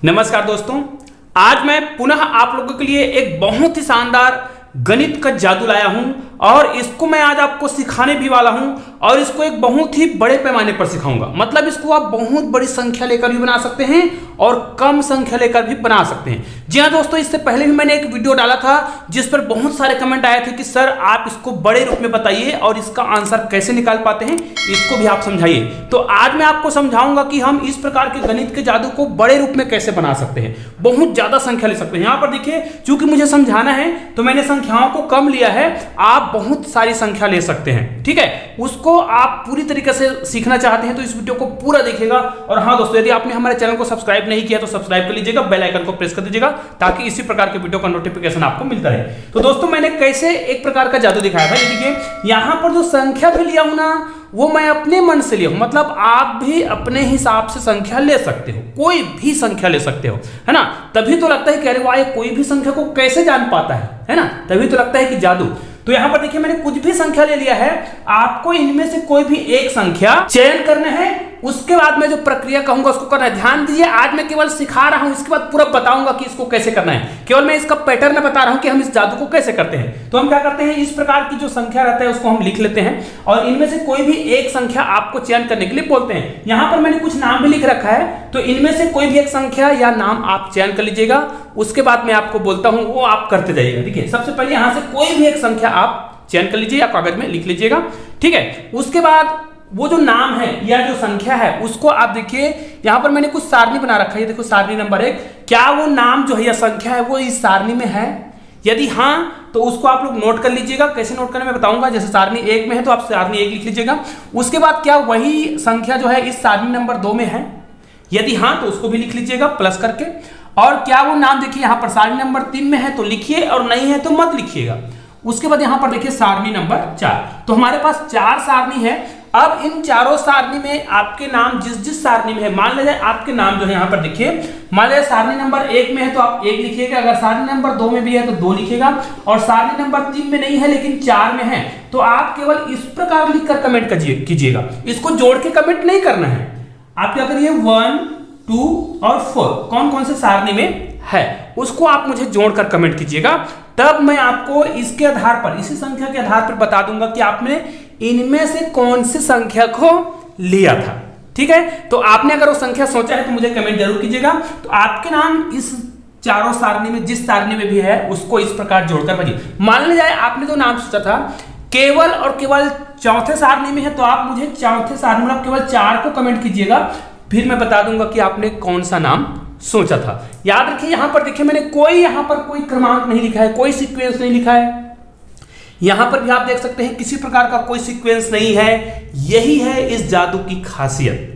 नमस्कार दोस्तों, आज मैं पुनः आप लोगों के लिए एक बहुत ही शानदार गणित का जादू लाया हूं और इसको मैं आज आपको सिखाने भी वाला हूं और इसको एक बहुत ही बड़े पैमाने पर सिखाऊंगा। मतलब इसको आप बहुत बड़ी संख्या लेकर भी बना सकते हैं और कम संख्या लेकर भी बना सकते हैं। जी हाँ दोस्तों, इससे पहले भी मैंने एक वीडियो डाला था जिस पर बहुत सारे कमेंट आए थे कि सर आप इसको बड़े रूप में बताइए और इसका आंसर कैसे निकाल पाते हैं, इसको भी आप समझाइए। तो आज मैं आपको समझाऊंगा कि हम इस प्रकार के गणित के जादू को बड़े रूप में कैसे बना सकते हैं, बहुत ज्यादा संख्या ले सकते हैं। यहाँ पर देखिए, चूंकि मुझे समझाना है तो मैंने संख्याओं को कम लिया है, आप बहुत सारी संख्या ले सकते हैं। ठीक है, उसको आप पूरी तरीके से सीखना चाहते हैं तो इस वीडियो को पूरा देखिएगा। और हाँ दोस्तों, यदि आपने हमारे चैनल को सब्सक्राइब नहीं किया तो सब्सक्राइब कर लीजिएगा, बेल आइकन को प्रेस कर दीजिएगा ताकि इसी प्रकार के वीडियो का नोटिफिकेशन आपको मिलता रहे। तो दोस्तों, मैंने कैसे एक प्रकार का जादू दिखाया था, ये देखिए यहां पर जो संख्या भी लिया हूं ना, वो मैं अपने मन से लिया हूं। मतलब आप भी अपने हिसाब से संख्या ले सकते हो, कोई भी संख्या ले सकते हो, है ना। तभी तो लगता है कि अरे वाह, ये कोई भी संख्या को कैसे जान पाता है ना। तभी तो लगता है कि जादू। तो यहां पर देखिए, मैंने कुछ भी संख्या ले लिया है, आपको इनमें से कोई भी एक संख्या चयन करना है। उसके बाद मैं जो प्रक्रिया कहूंगा उसको करना है। ध्यान दीजिए, आज मैं केवल सिखा रहा हूं, इसके बाद पूरा बताऊंगा कि इसको कैसे करना है। केवल मैं इसका पैटर्न बता रहा हूं कि हम इस जादू को कैसे करते हैं। तो हम क्या करते हैं, इस प्रकार की जो संख्या रहता है उसको हम लिख लेते हैं और इनमें से कोई भी एक संख्या आपको चयन करने के लिए बोलते हैं। यहां पर मैंने कुछ नाम भी लिख रखा है, तो इनमें से कोई भी एक संख्या या नाम आप चयन कर लीजिएगा। उसके बाद मैं आपको बोलता हूं, वो आप करते जाइएगा। देखिए, सबसे पहले यहां से कोई भी एक संख्या आप चयन कर लीजिए या कागज में लिख लीजिएगा। ठीक है, उसके बाद वो जो नाम है या जो संख्या है उसको आप देखिए, यहां पर मैंने कुछ सारणी बना रखा है। देखो, सारणी नंबर 1, क्या वो नाम जो है या संख्या है वो इस सारणी में है? यदि हाँ तो उसको आप लोग नोट कर लीजिएगा। कैसे नोट करना मैं बताऊंगा। जैसे सारणी 1 में है तो आप सारणी 1 लिख लीजिएगा। उसके बाद क्या वही संख्या जो है इस सारणी नंबर 2 में है? यदि हाँ तो उसको भी लिख लीजिएगा प्लस करके। और क्या वो नाम देखिए यहां पर सारणी नंबर 3 में है तो लिखिए, और नहीं है तो मत लिखिएगा। उसके बाद यहां पर देखिए सारणी नंबर 4, तो हमारे पास 4 सारणी है। अब इन चारों सारणी में आपके नाम जिस जिस सारणी में है, मान लीजिए आपके नाम जो है यहां पर देखिए, मान लीजिए सारणी नंबर 1 में है तो आप 1 लिखिएगा, अगर सारणी नंबर 2 में भी है तो 2 लिखिएगा, और सारणी नंबर 3 में नहीं है लेकिन 4 में है तो आप केवल इस प्रकार लिखकर कमेंट कीजिएगा। इसको जोड़ के कमेंट नहीं करना है। आप क्या करिए, 1, 2 और 4 कौन कौन से सारणी में है उसको आप मुझे जोड़कर कमेंट कीजिएगा। तब मैं आपको इसके आधार पर, इसी संख्या के आधार पर बता दूंगा कि आपने इनमें से कौन सी संख्या को लिया था। ठीक है, तो आपने अगर वो संख्या सोचा है तो मुझे कमेंट जरूर कीजिएगा। तो आपके नाम इस चारों सारणी में जिस सारणी में भी है उसको इस प्रकार जोड़कर भरिए। मान लीजिए आपने जो नाम सोचा था केवल और केवल चौथे सारणी में है तो आप मुझे चौथे सारणी में केवल 4 को कमेंट कीजिएगा, फिर मैं बता दूंगा कि आपने कौन सा नाम सोचा था। याद रखिए, यहां पर देखिए मैंने यहां पर कोई क्रमांक नहीं लिखा है, कोई सीक्वेंस नहीं लिखा है। यहां पर भी आप देख सकते हैं किसी प्रकार का कोई सीक्वेंस नहीं है। यही है इस जादू की खासियत।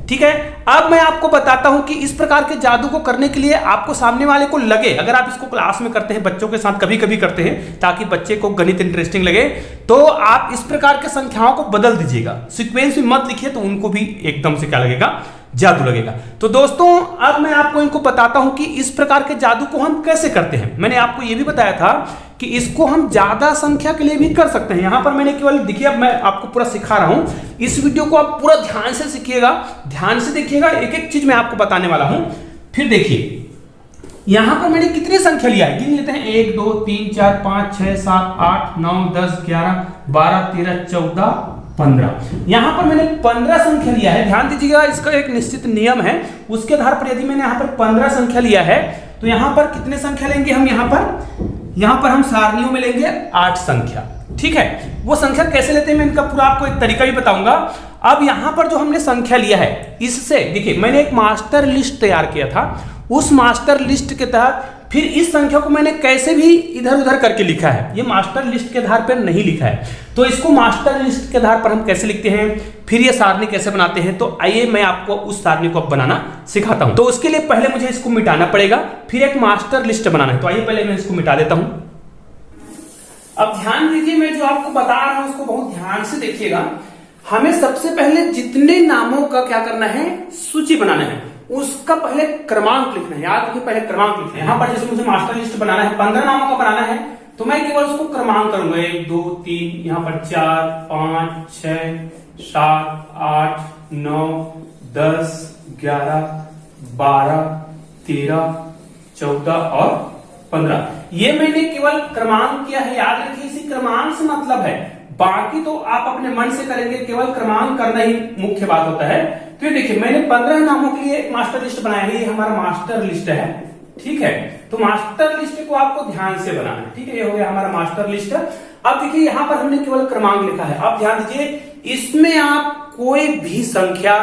ठीक है, अब मैं आपको बताता हूं कि इस प्रकार के जादू को करने के लिए आपको सामने वाले को लगे, अगर आप इसको क्लास में करते हैं, बच्चों के साथ कभी कभी करते हैं ताकि बच्चे को गणित इंटरेस्टिंग लगे, तो आप इस प्रकार के संख्याओं को बदल दीजिएगा। सीक्वेंस में मत लिखिए तो उनको भी एकदम से क्या लगेगा, जादू लगेगा। तो दोस्तों, अब मैं आपको इनको बताता हूं कि इस प्रकार के जादू को हम कैसे करते हैं। मैंने आपको यह भी बताया था कि इसको हम ज्यादा संख्या के लिए भी कर सकते हैं। यहां पर मैंने केवल देखिए, अब मैं आपको पूरा सिखा रहा हूं, इस वीडियो को आप पूरा ध्यान से सीखिएगा, ध्यान से देखिएगा, एक एक चीज मैं आपको बताने वाला हूं। फिर देखिए, यहां पर मैंने कितनी संख्या लिया है, गिन लेते हैं। 1, 2, 3, 4, 5, 6, 7, 8, 9, 10, 11, 12, 13, 14, 15। यहां पर मैंने 15 संख्या लिया है। ध्यान दीजिएगा, इसका एक निश्चित नियम है। उसके आधार पर यदि मैंने यहां पर 15 संख्या लिया है तो यहां पर कितने संख्या लेंगे हम, यहां पर हम सारणियों में लेंगे 8 संख्या। ठीक है, वो संख्या कैसे लेते हैं मैं इनका पूरा आपको एक तरीका भी बताऊंगा। अब यहां पर जो हमने संख्या लिया है, इससे देखिए मैंने एक मास्टर लिस्ट तैयार किया था। उस मास्टर लिस्ट के तहत फिर इस संख्या को मैंने कैसे भी इधर उधर करके लिखा है, ये मास्टर लिस्ट के आधार पर नहीं लिखा है। तो इसको मास्टर लिस्ट के आधार पर हम कैसे लिखते हैं, फिर ये सारणी कैसे बनाते हैं, तो आइए मैं आपको उस सारणी को बनाना सिखाता हूं। तो उसके लिए पहले मुझे इसको मिटाना पड़ेगा, फिर एक मास्टर लिस्ट बनाना है। तो आइए पहले मैं इसको मिटा देता हूं। अब ध्यान दीजिए, मैं जो आपको बता रहा हूं उसको बहुत ध्यान से देखिएगा। हमें सबसे पहले जितने नामों का क्या करना है, सूची बनाना है, उसका पहले क्रमांक लिखना है। याद रखिए, पहले क्रमांक लिखना है। यहां पर जैसे मुझे मास्टर लिस्ट बनाना है, 15 नामों का बनाना है, तो मैं केवल उसको क्रमांक करूंगा। 1, 2, 3, यहां पर 4, 5, 6, 7, 8, 9, 10, 11, 12, 13, 14 और 15। ये मैंने केवल क्रमांक किया है, याद रखिए इसी क्रमांक से मतलब है, बाकी तो आप अपने मन से करेंगे, केवल क्रमांक करना ही मुख्य बात होता है। तो ये देखिए मैंने 15 नामों के लिए एक मास्टर लिस्ट बनाया है, ये हमारा मास्टर लिस्ट है, ठीक है। तो मास्टर लिस्ट को आपको ध्यान से बनाना है, ठीक है। ये हो गया हमारा मास्टर लिस्ट। अब देखिए यहाँ पर हमने केवल क्रमांक लिखा है। अब ध्यान दीजिए, इसमें आप कोई भी संख्या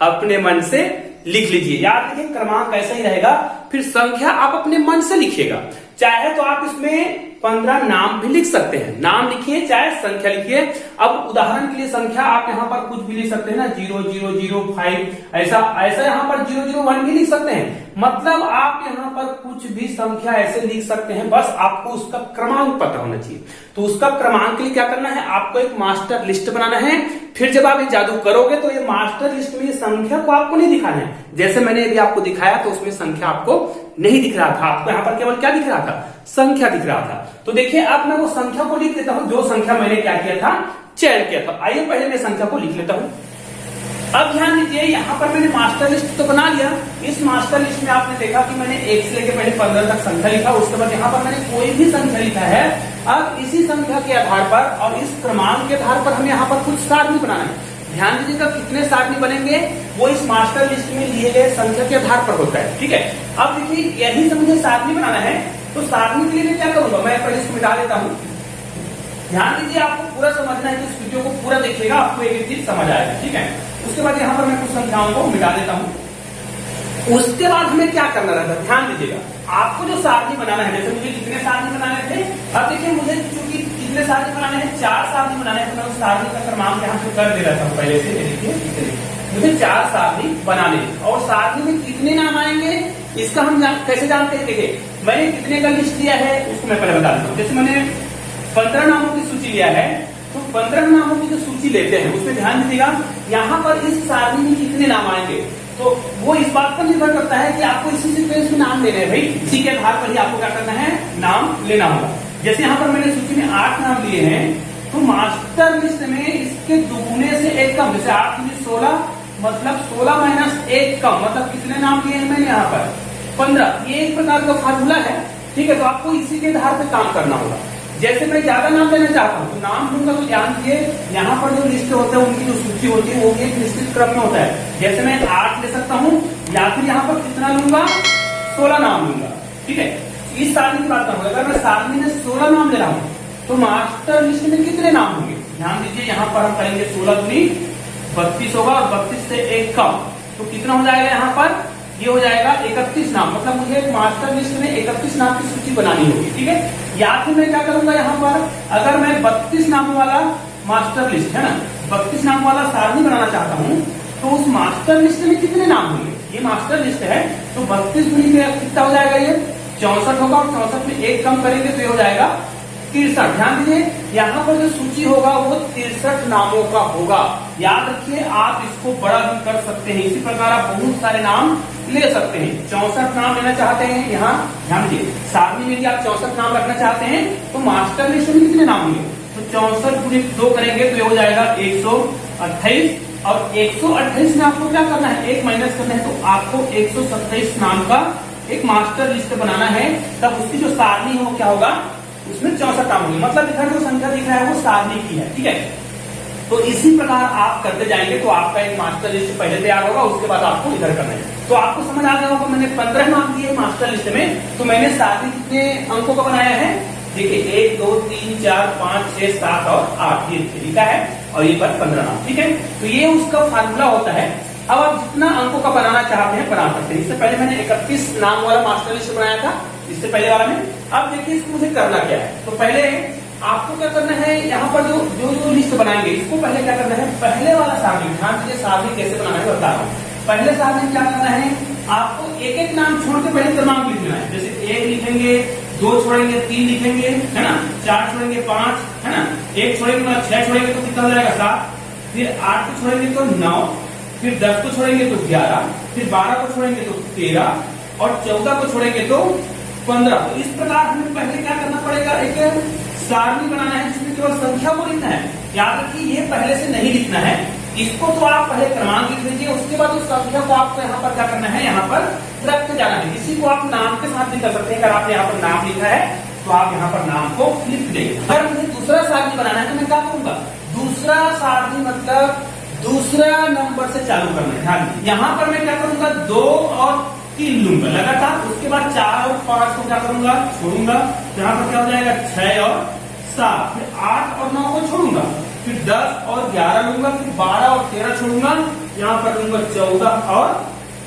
अपने मन से लिख लीजिए। याद रखिए क्रमांक ऐसा ही रहेगा, फिर संख्या आप अपने मन से लिखिएगा। चाहे तो आप इसमें 15 नाम भी लिख सकते हैं, नाम लिखिए चाहे संख्या लिखिए। अब उदाहरण के लिए संख्या आप यहाँ पर कुछ भी लिख सकते हैं ना, 0005, ऐसा यहाँ पर 001 भी लिख सकते हैं। मतलब आप यहाँ पर कुछ भी संख्या ऐसे लिख सकते हैं, बस आपको उसका क्रमांक पता होना चाहिए। तो उसका क्रमांक के लिए क्या करना है, आपको एक मास्टर लिस्ट बनाना है। फिर जब आप ये जादू करोगे तो ये मास्टर लिस्ट में ये संख्या को आपको नहीं दिखाना है। जैसे मैंने अभी आपको दिखाया तो उसमें संख्या आपको नहीं दिख रहा था, आपको यहाँ पर केवल क्या दिख रहा था, संख्या दिख रहा था। तो देखिए अब मैं वो संख्या को लिख देता हूं, जो संख्या मैंने क्या किया था, चयन किया था। आइए पहले मैं संख्या को लिख लेता हूं। अब ध्यान दीजिए, यहाँ पर मैंने मास्टर लिस्ट तो बना लिया। इस मास्टर लिस्ट में आपने देखा कि मैंने 1 से लेकर पहले 15 तक संख्या लिखा, उसके बाद यहाँ पर मैंने कोई भी संख्या लिखा है। अब इसी संख्या के आधार पर और इस क्रमांक के आधार पर हमें यहाँ पर कुछ सारणी बनाना है। ध्यान दीजिएगा कितने सारणी बनेंगे वो इस मास्टर लिस्ट में लिए गए संख्या के आधार पर होता है, ठीक है। अब देखिए यही से मुझे सारणी बनाना है, तो सारणी के लिए मैं क्या करूंगा, मैं पहले इसको मिटा देता हूं। ध्यान दीजिए, आपको पूरा समझना है, इस वीडियो को पूरा देखिएगा, आपको एक चीज समझ आएगा, ठीक है। उसके बाद यहाँ पर मैं कुछ संख्याओं को मिटा देता हूँ। उसके बाद हमें क्या करना रहता है, ध्यान दीजिएगा, आपको जो सारणी बनाना है, जैसे मुझे कितने सारणी बनाने थे, अब देखिए मुझे चूंकि कितने सारणी बनाने हैं, 4 सारणी बनाने हैं, तो मैं उस सारणी का क्रमांक यहाँ पे कर दे रहा था पहले से। देखिए मुझे 4 सारणी बनाने, और सारणी में कितने नाम आएंगे इसका हम कैसे जानते हैं। देखिए मैंने कितने का लिस्ट लिया है उसको मैं पहले बता देता हूँ। जैसे मैंने 15 नामों की सूची लिया है, तो 15 नामों की जो सूची लेते हैं उसमें ध्यान दीजिएगा, यहाँ पर इस सारणी में कितने नाम आएंगे, तो वो इस बात पर निर्भर करता है कि आपको इसी सीक्वेंस में नाम लेने हैं भाई, इसी के आधार पर ही आपको क्या करना है, नाम लेना होगा। जैसे यहाँ पर मैंने सूची में 8 नाम लिए हैं, तो मास्टर लिस्ट में इसके दुगुने से 1 कम, जैसे 8 में 16, मतलब 16 माइनस 1 कम, मतलब कितने नाम लिए हैं मैंने यहाँ पर, 15। ये एक प्रकार का फार्मूला है, ठीक है। तो आपको इसी के आधार पर काम करना होगा। जैसे मैं ज्यादा नाम लेना चाहता हूँ तो नाम लूंगा, तो ध्यान दीजिए यहाँ पर जो लिस्ट होता है उनकी जो सूची होती है वो भी एक निश्चित क्रम में होता है। जैसे मैं 8 ले सकता हूँ, या फिर यहाँ पर कितना लूंगा, 16 नाम लूंगा, ठीक है। इस सारणी की बात करूंगा, अगर मैं सारणी में 16 नाम ले रहा हूँ तो मास्टर लिस्ट में कितने नाम होंगे, ध्यान दीजिए, यहाँ पर हम करेंगे 16 दूनी 32 होगा, और 32 से 1 कम, तो कितना हो जाएगा, यहाँ पर ये हो जाएगा 31 नाम। मतलब मुझे एक मास्टर लिस्ट में 31 नाम की सूची बनानी होगी, ठीक है। या फिर मैं क्या करूंगा, यहाँ पर अगर मैं 32 नामों वाला मास्टर लिस्ट है ना, 32 नाम वाला सारणी बनाना चाहता हूँ, तो उस मास्टर लिस्ट में कितने नाम होंगे, ये मास्टर लिस्ट है, तो 32 गुनी में कितना हो जाएगा, ये 64 होगा, और 64 में 1 कम करेंगे तो ये हो जाएगा 63। ध्यान दीजिए, यहाँ पर जो सूची होगा वो 63 नामों का होगा। याद रखिए, आप इसको बड़ा भी कर सकते हैं, इसी प्रकार आप बहुत सारे नाम ले सकते हैं। 64 नाम लेना चाहते हैं, यहाँ ध्यान दीजिए, सारणी में भी आप 64 नाम रखना चाहते हैं, तो मास्टर लिस्ट में कितने नाम होंगे, तो 64 गुणे 2 करेंगे तो ये हो जाएगा 128, और 128 में आपको क्या करना है, 1 माइनस करना है, तो आपको 127 नाम का एक मास्टर लिस्ट बनाना है। तब उसकी जो सारणी है वो क्या होगा, उसमें 64 नाम होंगे, मतलब इधर जो संख्या दिख रहा है वो सारणी की है, ठीक है। तो इसी प्रकार आप करते जाएंगे तो आपका एक मास्टर लिस्ट पहले तैयार होगा, उसके बाद आपको इधर करना है। तो आपको समझ आ गया होगा, मैंने 15 नाम दिए मास्टर लिस्ट में, तो मैंने सारणी कितने अंकों का बनाया है, देखिए 1 2 3 4 5 6 7 और 8 ये लिखा है, और ये पर 15 नाम, ठीक है। तो ये उसका फार्मूला होता है। अब आप जितना अंकों का बनाना चाहते हैं बना सकते हैं। इससे पहले मैंने 31 नाम वाला मास्टर लिस्ट बनाया था, इससे पहले वाला में। अब देखिए इसको मुझे करना क्या है, तो पहले आपको क्या करना है, यहाँ पर जो लिस्ट बनाएंगे इसको पहले क्या करना है, पहले वाला सारणी, ध्यान दीजिए सारणी कैसे बनाना है बता रहा हूँ। पहले सारणी क्या करना है, आपको एक एक नाम छोड़ के पहले क्रमांक लिखना है। जैसे 1 लिखेंगे, 2 छोड़ेंगे, 3 लिखेंगे, है ना, 4 छोड़ेंगे, 5, है ना, 1 छोड़ेंगे, 6 छोड़ेंगे तो कितना हो जाएगा 7, फिर 8 को छोड़ेंगे तो 9, फिर 10 को छोड़ेंगे तो 11, फिर 12 को छोड़ेंगे तो 13, और 14 को छोड़ेंगे तो 15। तो इस प्रकार हमें पहले क्या करना पड़ेगा, एक सारणी बनाना है जिसमें केवल संख्या को लिखना है। याद रखिए ये पहले से नहीं लिखना है, इसको तो आप पहले क्रमांक लिख लीजिए, उसके बाद उस संख्या को आपको यहाँ पर क्या करना है, यहाँ पर रखते जाना है। इसी को आप नाम के साथ भी कर सकते हैं। अगर आपने यहाँ पर नाम लिखा है तो आप यहाँ पर नाम को लिख देंगे। अगर मुझे दूसरा सारणी बनाना है तो मैं क्या करूंगा, दूसरा सारणी मतलब दूसरा नंबर से चालू करना है। यहाँ पर मैं क्या करूंगा, 2 और 3 लूंगा लगातार, उसके बाद 4 और 5 को क्या करूंगा, छोड़ूंगा। यहाँ पर क्या हो जाएगा 6 और 7, फिर 8 और 9 को छोड़ूंगा, फिर 10 और 11 लूंगा, फिर 12 और 13 छोड़ूंगा, यहाँ पर लूंगा 14 और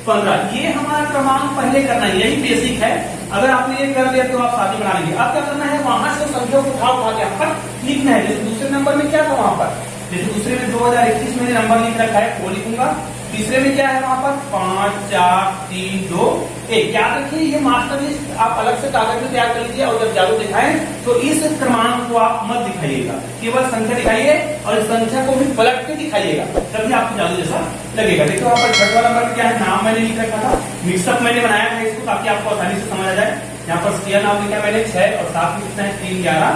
15। ये हमारा क्रमांक पहले करना है, यही बेसिक है। अगर आपने ये कर दिया तो आप सारणी बना लेंगे। अब क्या करना है, वहां से संख्या को उठा के यहाँ पर लिखना है। जैसे दूसरे नंबर में क्या था, वहां पर जैसे दूसरे में 2021 मैंने नंबर लिख रखा है, वो लिखूंगा। तीसरे में क्या है, वहां पर 5 4 3 2 1। याद रखिए ये मास्टर लिस्ट आप अलग से कागज में तैयार कर लीजिए, और जब जादू दिखाएं तो इस क्रमांक को आप मत दिखाइएगा, केवल संख्या दिखाइए और इस संख्या को भी पलट के दिखाइएगा, तभी आपको जादू जैसा लगेगा। देखो यहाँ पर छठवां नंबर में क्या है, नाम मैंने लिख रखा था, मिक्सअप मैंने बनाया है इसको ताकि आपको आसानी से समझ आ जाए। यहाँ पर स्क्वायर नाम लिखा मैंने 6 और 7 में कितना है, 3 11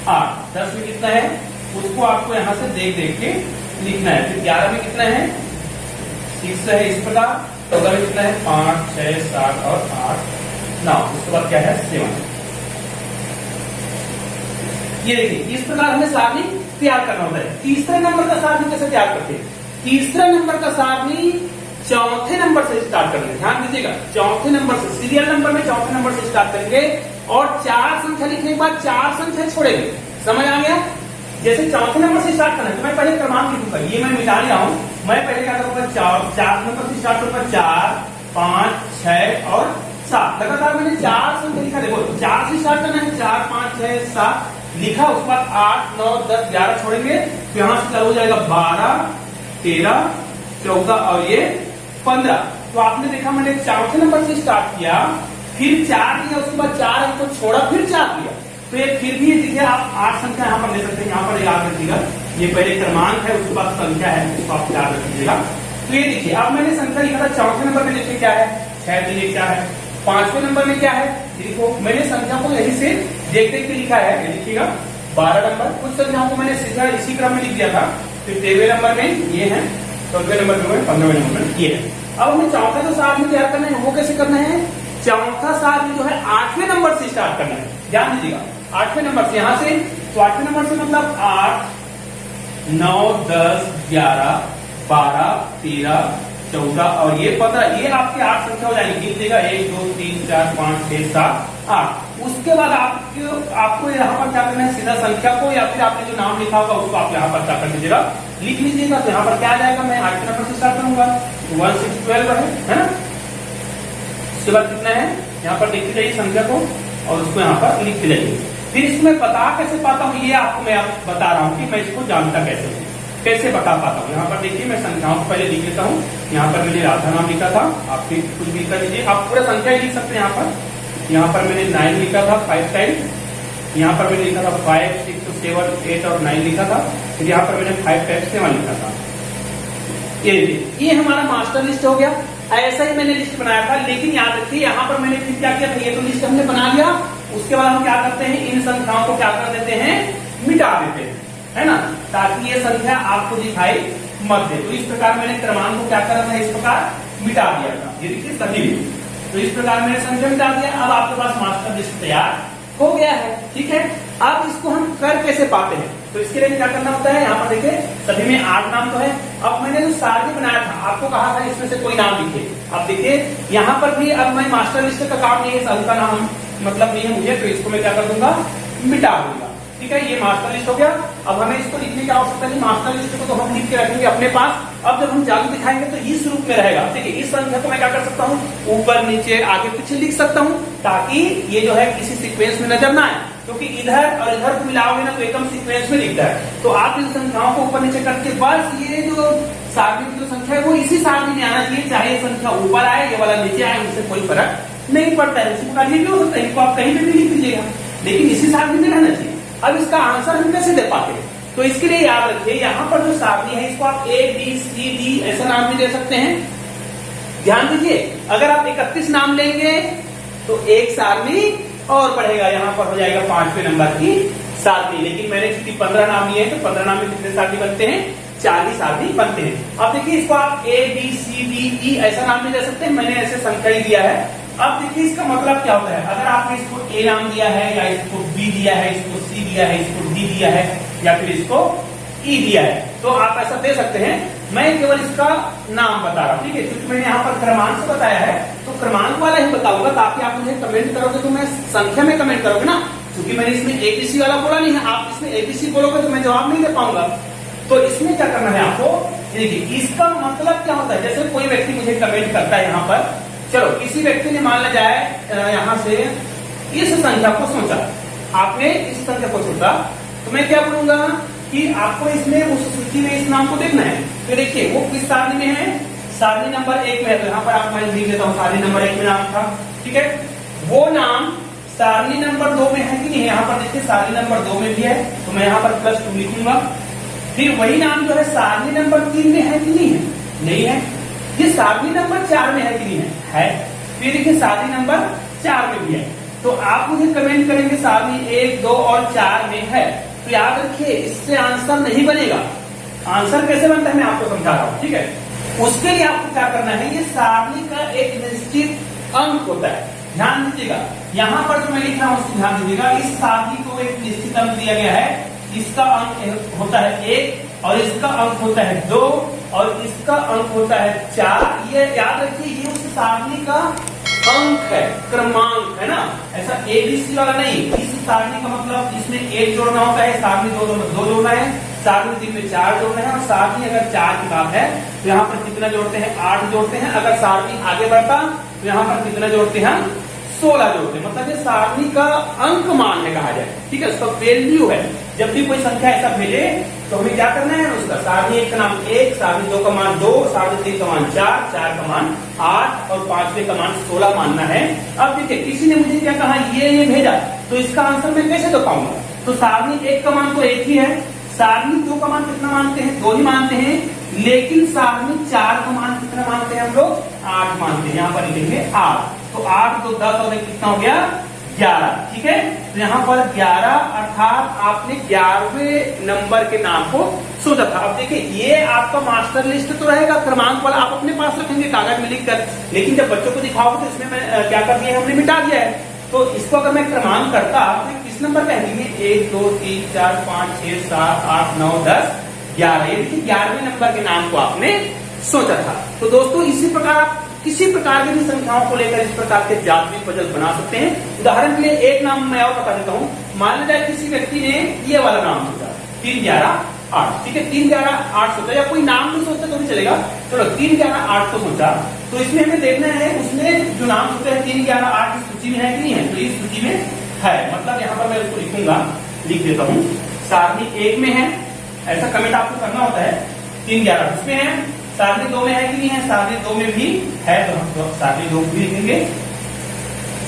8, 10 में कितना है उसको आपको यहाँ से देख देख के लिखना है। फिर 11 में कितना है 6 है, इस प्रकार। 14 में कितना है 5 6 7 और 8 9, उसके बाद क्या है 7। ये देखिए इस प्रकार हमें सारणी तैयार करना होता है। तीसरे नंबर का सारणी कैसे तैयार करते हैं, तीसरे नंबर का सारणी चौथे नंबर से स्टार्ट करेंगे। ध्यान दीजिएगा, चौथे नंबर से, सीरियल नंबर में चौथे नंबर से स्टार्ट करेंगे और 4 संख्या लिखने के बाद 4 संख्या छोड़ेंगे। समझ आ गया। जैसे चौथे नंबर से स्टार्ट करना है तो मैं पहले क्रमांक लिखूंगा, ये मैं मिटा लिया हूं। मैं पहले क्या करूंगा, 4 नंबर से स्टार्ट करूंगा, 4 5 6 और 7। लगातार मैंने 4 संख्या लिखा। देखो 4 से स्टार्ट करना है, 4 5 6 7 लिखा, उसके बाद 8 9 10 11 छोड़ेंगे, तो यहां से चालू हो जाएगा 12 13 14 और ये 15। तो आपने देखा मैंने चौथे नंबर से स्टार्ट किया, फिर 4 लिया, उसके बाद 4 अंक को छोड़ा, फिर 4 लिया, तो ये फिर भी देखिए आप 8 संख्या यहाँ पर ले सकते हैं। यहाँ पर याद रखिएगा ये पहले क्रमांक है, उसके बाद संख्या है, उसको आप याद रखिएगा। तो ये देखिए अब मैंने संख्या लिखा था, चौथे नंबर में देखिए क्या है 6 3 1 क्या है, 5वें नंबर में क्या है, देखो मैंने संख्या को यही से देख देख के लिखा है। ये देखिएगा 12 नंबर, कुछ संख्याओं को मैंने सीधा इसी क्रम में लिख दिया था। फिर 13वें नंबर में ये है, 14वें नंबर में, 15वें नंबर में ये है। अब हमें चौथा जो सारणी तैयार करना है वो कैसे करना है, चौथा सारणी जो है 8वें नंबर से स्टार्ट करना है। ध्यान दीजिएगा 8वें नंबर से, यहां से तो 8वें नंबर से मतलब 8 9 10 11 12 13 14 और ये 15, ये आपके 8 संख्या हो जाएगी। गिनिएगा 1 2 3 4 5 6 7 8। उसके बाद आपको यहाँ पर क्या करना है, सीधा संख्या को या फिर आपने जो नाम लिखा होगा उसको आप यहाँ पर क्या कर लीजिएगा, लिख लीजिएगा। तो यहाँ पर क्या आ जाएगा, मैं 8वें नंबर से स्टार्ट करूंगा, 1 6 12 है ना। उसके बाद कितना है, यहाँ पर लिखते जाइए संख्या को और उसको यहाँ पर लिखते जाइए। फिर इसमें बता कैसे पाता हूँ, ये आपको मैं बता रहा हूँ कि मैं इसको जानता कैसे बता पाता हूँ। यहाँ पर देखिए मैं संख्याओं को पहले लिख लेता हूँ। यहाँ पर मैंने राधा नाम लिखा था, आप फिर कुछ भी कर लीजिए, आप पूरा संख्या लिख सकते हैं। यहाँ पर मैंने 9 लिखा था 5 टाइम। यहाँ पर मैंने लिखा था 5 6 7 8 और 9 लिखा था। फिर यहाँ पर मैंने 5 टाइम 7 लिखा था। ये हमारा मास्टर लिस्ट हो गया। ऐसा ही मैंने लिस्ट बनाया था, लेकिन याद रखिए यहाँ पर मैंने फिर क्या किया था, ये तो लिस्ट हमने बना लिया। उसके बाद हम क्या करते हैं, इन संख्याओं को क्या कर देते हैं, मिटा देते हैं, है ना, ताकि ये संख्या आपको दिखाई मत दे। तो इस प्रकार मैंने क्रमांक को क्या करा था, इस प्रकार मिटा दिया था। ये देखिए सभी, तो इस प्रकार मैंने संख्या मिटा दिया। अब आपके पास मास्टर लिस्ट तैयार हो गया है, ठीक है। अब इसको हम कर कैसे पाते हैं, तो इसके लिए क्या करना होता है, यहाँ पर देखिए सभी में 8 नाम तो है। अब मैंने जो सारणी बनाया था, आपको कहा था इसमें से कोई नाम लिखिए। अब देखिए यहाँ पर भी अब मैं मास्टर लिस्ट का काम नहीं है, साल का नाम मतलब नहीं है मुझे, तो इसको मैं क्या कर दूंगा, मिटा दूंगा। ठीक है, ये मास्टर लिस्ट हो गया। अब हमें इसको लिखने की आवश्यकता नहीं, मास्टर लिस्ट को तो हम लिख के रखेंगे अपने पास। अब जब हम जादू दिखाएंगे तो इस रूप में रहेगा। देखिए इस संख्या को मैं क्या कर सकता हूँ, ऊपर नीचे आगे पीछे लिख सकता हूँ, ताकि ये जो है किसी सीक्वेंस में नजर ना आए, क्योंकि इधर और इधर को मिलाओगे ना तो एकदम सीक्वेंस में दिखता है। तो आप इन संख्याओं को ऊपर नीचे करके बस ये जो सारणी की जो संख्या है वो इसी सारणी में आना चाहिए, चाहे ये संख्या ऊपर आए ये वाला नीचे आए, उससे कोई फर्क नहीं पड़ता है। इसी प्रकार ये भी हो सकता है, इनको आप कहीं पे भी लिख लीजिएगा, लेकिन इसी सारणी में रहना चाहिए। अब इसका आंसर हम कैसे दे पाते हैं, तो इसके लिए याद रखिए यहाँ पर जो सारणी है इसको आप A B C D ऐसा नाम भी दे सकते हैं। ध्यान दीजिए, अगर आप 31 नाम लेंगे तो एक सारणी और बढ़ेगा, यहाँ पर हो जाएगा 5वें नंबर की सारणी। लेकिन मैंने चूंकि 15 नाम लिए हैं तो 15 नाम में कितने सारणी बनते हैं, 4 ही सारणी बनते हैं। अब देखिए इसको आप A B C D E ऐसा नाम भी दे सकते हैं, मैंने ऐसे संख्या ही दिया है। अब देखिए इसका मतलब क्या होता है, अगर आपने इसको A नाम दिया है या इसको B दिया है, इसको C दिया है, इसको D दिया है या फिर इसको E दिया है, तो आप ऐसा दे सकते हैं। मैं केवल इसका नाम बता रहा हूँ, ठीक है, क्योंकि मैंने यहाँ पर क्रमांक से बताया है तो क्रमांक वाला ही बताऊंगा, ताकि आप मुझे कमेंट करोगे तो मैं संख्या में कमेंट करोगे ना, क्योंकि मैंने इसमें ABC वाला बोला नहीं है। आप इसमें ABC बोलोगे तो मैं जवाब नहीं दे पाऊंगा। तो इसमें क्या करना है आपको, देखिए इसका मतलब क्या होता है। जैसे कोई व्यक्ति मुझे कमेंट करता है यहाँ पर, चलो किसी व्यक्ति ने मान लिया जाए यहाँ से इस संख्या को सोचा, आपने इस संख्या को सोचा, तो मैं क्या बोलूंगा कि आपको इसमें उस सूची में इस नाम को देखना है। तो देखिए वो किस सारणी में है, सारणी नंबर 1 में है। तो यहाँ पर आप मैं लिख देता हूँ सारणी नंबर 1 में नाम था, ठीक है। वो नाम सारणी नंबर 2 में है कि नहीं है, यहाँ पर देखिए सारणी नंबर 2 में भी है, तो मैं यहाँ पर +2 लिखूंगा। फिर वही नाम जो है सारणी नंबर 3 में है कि नहीं है, नहीं है। ये सारणी नंबर 4 में है कि नहीं है, फिर देखिए सारणी नंबर 4 में भी है। तो आप मुझे कमेंट करेंगे सारणी 1, 2 और 4 में है, तो याद रखिए इससे आंसर नहीं बनेगा। आंसर कैसे बनता है मैं आपको समझा रहा हूँ, ठीक है। उसके लिए आपको क्या करना है, ये सारणी का एक निश्चित अंक होता है, ध्यान दीजिएगा। यहाँ पर जो मैं लिख रहा हूँ उसको ध्यान दीजिएगा। इस सारणी को एक निश्चित अंक दिया गया है, इसका अंक होता है 1 और इसका अंक होता है 2 और इसका अंक होता है 4। ये याद रखिए, ये उस सारणी का अंक है, क्रमांक है ना, ऐसा ABC वाला नहीं। इस सारणी का मतलब इसमें 1 जोड़ना होता है, सारणी 2 जोड़ना है, सारणी 3 में 4 जोड़ना है, और सारणी अगर 4 की बात है तो यहाँ पर कितना जोड़ते हैं, 8 जोड़ते हैं। अगर सारणी आगे बढ़ता तो यहाँ पर कितना जोड़ते हैं, 16 जोड़ते हैं। मतलब ये सारणी का अंक मान है कहा जाए, ठीक है, उसका वैल्यू है। जब भी कोई संख्या ऐसा भेजे तो हमें क्या करना है, उसका सारणी 1 का नाम 1, सारणी 2 का मान 2, सारणी 3 का मान 4, 4 का मान 8 और 5वें का मान 16 मानना है। अब देखिए किसी ने मुझे क्या कहा, ये भेजा, तो इसका आंसर मैं कैसे बताऊंगा। तो सारणी 1 का मान तो 1 ही है, सारणी 2 का मान कितना मानते हैं, 2 ही मानते हैं, लेकिन सारणी 4 का मान कितना मानते हैं हम लोग, 8 मानते हैं। यहाँ पर लिखेंगे 8, तो 8 2 10 और कितना हो गया, 11, ठीक है। तो यहाँ पर 11 अर्थात आपने 11वें नंबर के नाम को सोचा था। अब देखिए ये आपका मास्टर लिस्ट तो रहेगा, क्रमांक वाला आप अपने पास रखेंगे कागज में लिख कर, लेकिन जब बच्चों को दिखाओगे तो इसमें मैं क्या कर दिया, हमने मिटा दिया है। तो इसको अगर मैं क्रमांक करता तो किस नंबर पे है, 1 2 3 4 5 6 7 8 9 10 11, ये देखिए 11वें नंबर के नाम को आपने सोचा था। तो दोस्तों इसी प्रकार आप किसी प्रकार की भी संख्याओं को लेकर इस प्रकार के जादुई पजल बना सकते हैं। उदाहरण के लिए एक नाम मैं और बता देता हूँ। मान लीजिए किसी व्यक्ति ने ये वाला नाम सोचा 3 11 8, ठीक है, 3 11 8 सोचा, या कोई नाम भी सोचता तो भी चलेगा। चलो 3 11 8 को सोचा, तो इसमें हमें देखना है उसने जो नाम सोचा है 3 11 8 इस सूची में है कि नहीं है। तो इस सूची में है, मतलब यहाँ पर मैं उसको लिखूंगा, लिख देता हूँ सारणी 1 में है, ऐसा कमेंट आपको करना होता है। 3 11 इसमें है, सारणी 2 में है कि नहीं है, सारणी 2 में भी है, तो हम सारणी 2 भी लिखेंगे।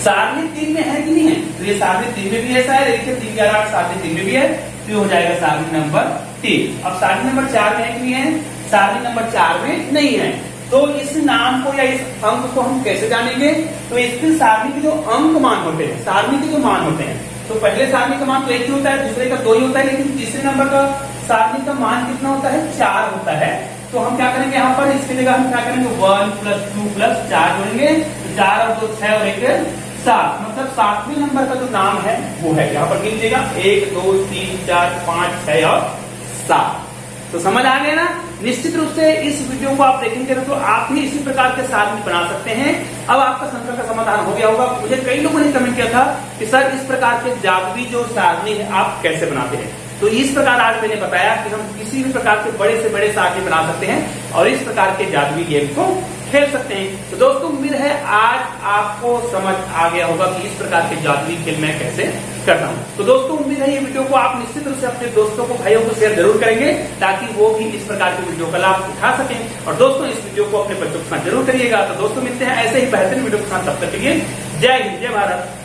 सारणी 3 में है कि नहीं है, तो ये सारणी 3 में भी ऐसा है, देखिए 3 11 8 सारणी 3 में भी है, तो हो जाएगा सारणी नंबर 3। अब सारणी नंबर 4 में है कि नहीं है, सारणी नंबर 4 में नहीं है। तो इस नाम को या इस अंक को हम कैसे जानेंगे, तो इसके सारणी के जो अंक मान होते हैं, सारणी के जो मान होते हैं, तो पहले सारणी का मान तो 1 ही होता है, दूसरे का 2 ही होता है, लेकिन तीसरे नंबर का सारणी का मान कितना होता है, 4 होता है। तो हम क्या करेंगे, यहाँ पर इसके जगह हम क्या करेंगे, 1 + 2 + 4 जोड़ेंगे, 4 और 2 6 और 1 7, मतलब 7वें नंबर का जो नाम है वो है। यहाँ पर लीजिएगा 1 2 3 4 5 6 और 7। तो समझ आ गया ना। निश्चित रूप से इस वीडियो को आप देखेंगे तो आप भी इसी प्रकार के सारणी बना सकते हैं। अब आपका संख्या का समाधान हो गया होगा। मुझे कई लोगों ने कमेंट किया था कि सर इस प्रकार के जादुई जो सारणी है आप कैसे बनाते हैं। तो इस प्रकार आज मैंने बताया कि हम किसी भी प्रकार के बड़े से बड़े सारणी बना सकते हैं और इस प्रकार के जादुई गेम को खेल सकते हैं। तो दोस्तों उम्मीद है आज आपको समझ आ गया होगा कि इस प्रकार के जादुई खेल मैं कैसे करता हूँ। तो दोस्तों उम्मीद है ये वीडियो को आप निश्चित रूप से अपने दोस्तों को, भाइयों को शेयर जरूर करेंगे ताकि वो भी इस प्रकार के वीडियो का लाभ उठा सकें। और दोस्तों इस वीडियो को अपने बच्चों के साथ जरूर करिएगा। तो दोस्तों मिलते हैं ऐसे ही बेहतरीन वीडियो के साथ, तब तक के लिए जय हिंद, जय भारत।